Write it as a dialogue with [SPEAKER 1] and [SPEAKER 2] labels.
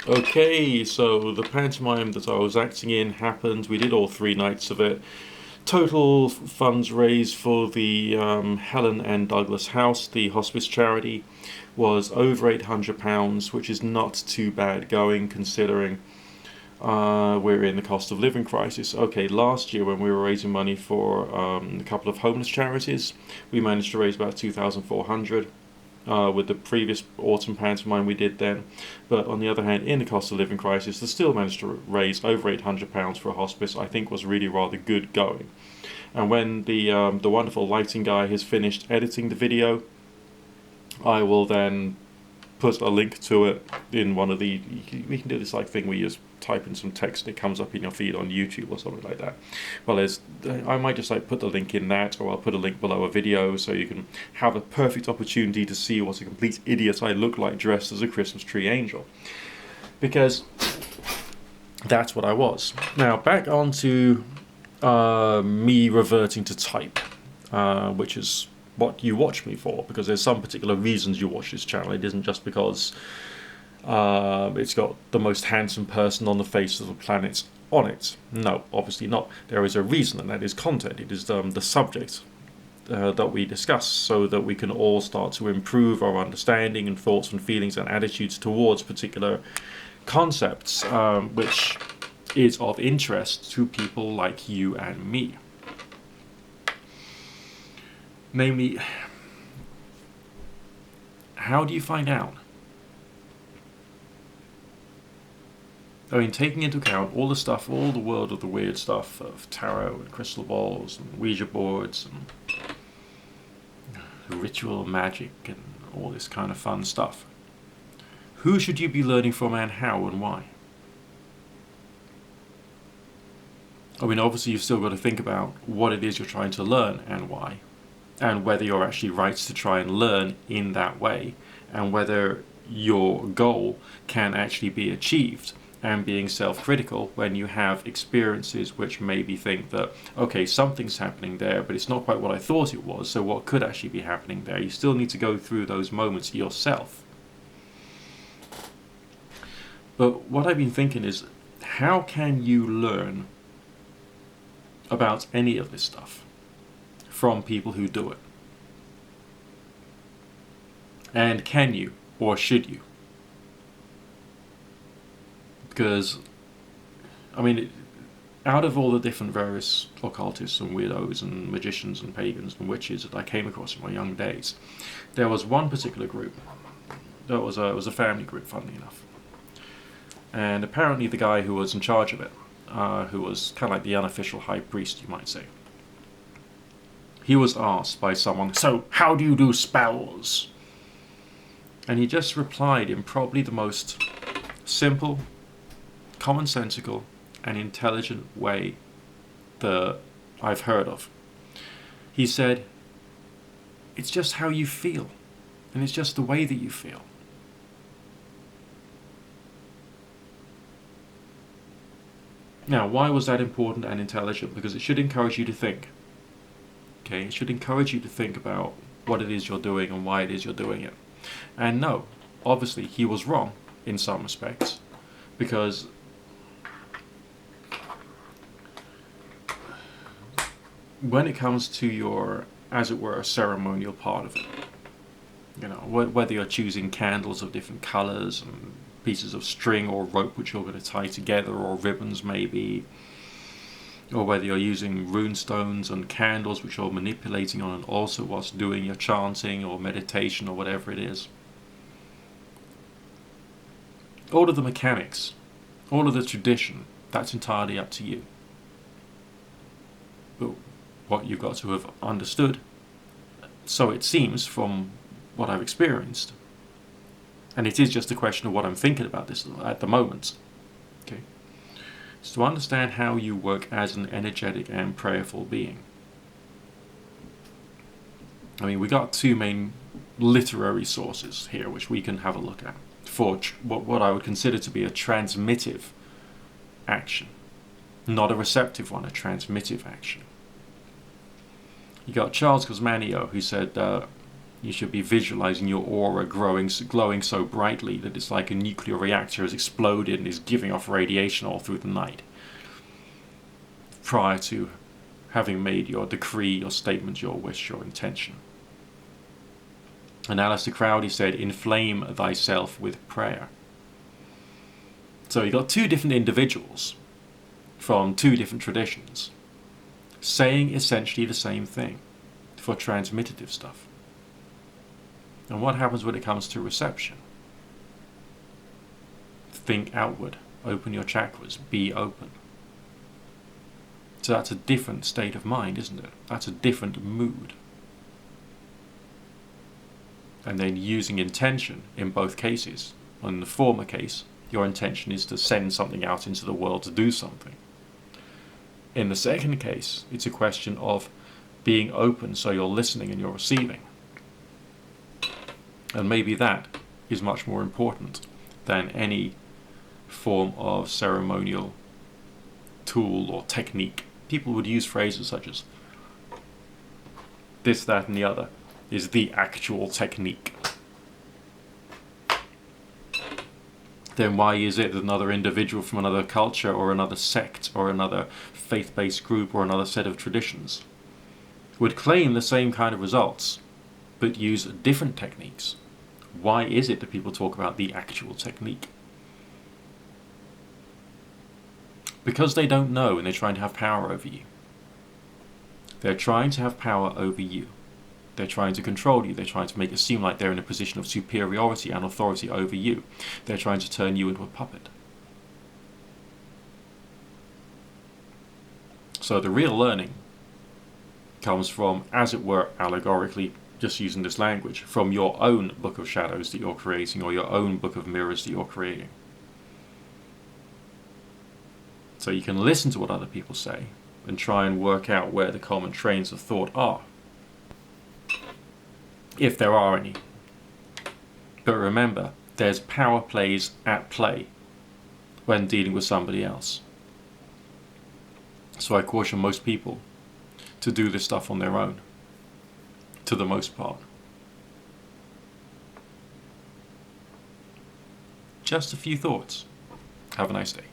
[SPEAKER 1] Okay, so the pantomime that I was acting in happened. We did all 3 nights of it. Total funds raised for the Helen and Douglas House, the hospice charity, was over £800, which is not too bad going considering we're in the cost of living crisis. Okay, last year when we were raising money for a couple of homeless charities, we managed to raise about 2,400 with the previous autumn pantomime we did then. But on the other hand, in the cost of living crisis, they still managed to raise over £800 for a hospice. I think was really rather good going. And when the wonderful lighting guy has finished editing the video, I will then put a link to it in one of the. We can do this like thing where you just type in some text, it comes up in your feed on YouTube or something like that. Well, I might just like put the link in that, or I'll put a link below a video so you can have a perfect opportunity to see what a complete idiot I look like dressed as a Christmas tree angel, because that's what I was. Now back on to me reverting to type, which is what you watch me for, because there's some particular reasons you watch this channel. It isn't just because it's got the most handsome person on the face of the planet on it. No, obviously not. There is a reason, and that is content. It is the subject that we discuss, so that we can all start to improve our understanding and thoughts and feelings and attitudes towards particular concepts, which is of interest to people like you and me. Namely, how do you find out? I mean, taking into account all the stuff, all the world of the weird stuff of tarot and crystal balls and Ouija boards and ritual magic and all this kind of fun stuff. Who should you be learning from, and how and why? I mean, obviously you've still got to think about what it is you're trying to learn and why, and whether you're actually right to try and learn in that way, and whether your goal can actually be achieved, and being self-critical when you have experiences which maybe think that, okay, something's happening there, but it's not quite what I thought it was, so what could actually be happening there? You still need to go through those moments yourself. But what I've been thinking is, how can you learn about any of this stuff from people who do it? And can you, or should you? Because, I mean, out of all the different various occultists and weirdos and magicians and pagans and witches that I came across in my young days, there was one particular group that was a family group, funnily enough. And apparently the guy who was in charge of it, who was kind of like the unofficial high priest, you might say, he was asked by someone, "So, how do you do spells?" And he just replied in probably the most simple, commonsensical, and intelligent way that I've heard of. He said, "It's just how you feel, and it's just the way that you feel." Now, why was that important and intelligent? Because it should encourage you to think. Okay, it should encourage you to think about what it is you're doing and why it is you're doing it. And no, obviously he was wrong in some respects, because when it comes to your, as it were, a ceremonial part of it, you know, whether you're choosing candles of different colors and pieces of string or rope which you're going to tie together, or ribbons maybe, or whether you're using rune stones and candles which you're manipulating on, and also whilst doing your chanting or meditation or whatever it is, all of the mechanics, all of the tradition, that's entirely up to you. But what you've got to have understood, so it seems from what I've experienced, and it is just a question of what I'm thinking about this at the moment, okay, is to understand how you work as an energetic and prayerful being. I mean, we got two main literary sources here which we can have a look at for what I would consider to be a transmittive action, not a receptive one, a transmittive action. You got Charles Cosmanio, who said You should be visualizing your aura glowing so brightly that it's like a nuclear reactor has exploded and is giving off radiation all through the night, prior to having made your decree, your statement, your wish, your intention. And Aleister Crowley said, inflame thyself with prayer. So you got two different individuals from two different traditions saying essentially the same thing for transmitative stuff. And what happens when it comes to reception? Think outward, open your chakras, be open. So that's a different state of mind, isn't it? That's a different mood. And then using intention in both cases. In the former case, your intention is to send something out into the world to do something. In the second case, it's a question of being open, so you're listening and you're receiving. And maybe that is much more important than any form of ceremonial tool or technique. People would use phrases such as this, that, and the other is the actual technique. Then why is it that another individual from another culture or another sect or another faith-based group or another set of traditions would claim the same kind of results but use different techniques? Why is it that people talk about the actual technique? Because they don't know and they're trying to have power over you. They're trying to have power over you. They're trying to control you. They're trying to make it seem like they're in a position of superiority and authority over you. They're trying to turn you into a puppet. So the real learning comes from, as it were, allegorically, just using this language, from your own book of shadows that you're creating, or your own book of mirrors that you're creating. So you can listen to what other people say and try and work out where the common trains of thought are, if there are any. But remember, there's power plays at play when dealing with somebody else. So I caution most people to do this stuff on their own, to the most part. Just a few thoughts. Have a nice day.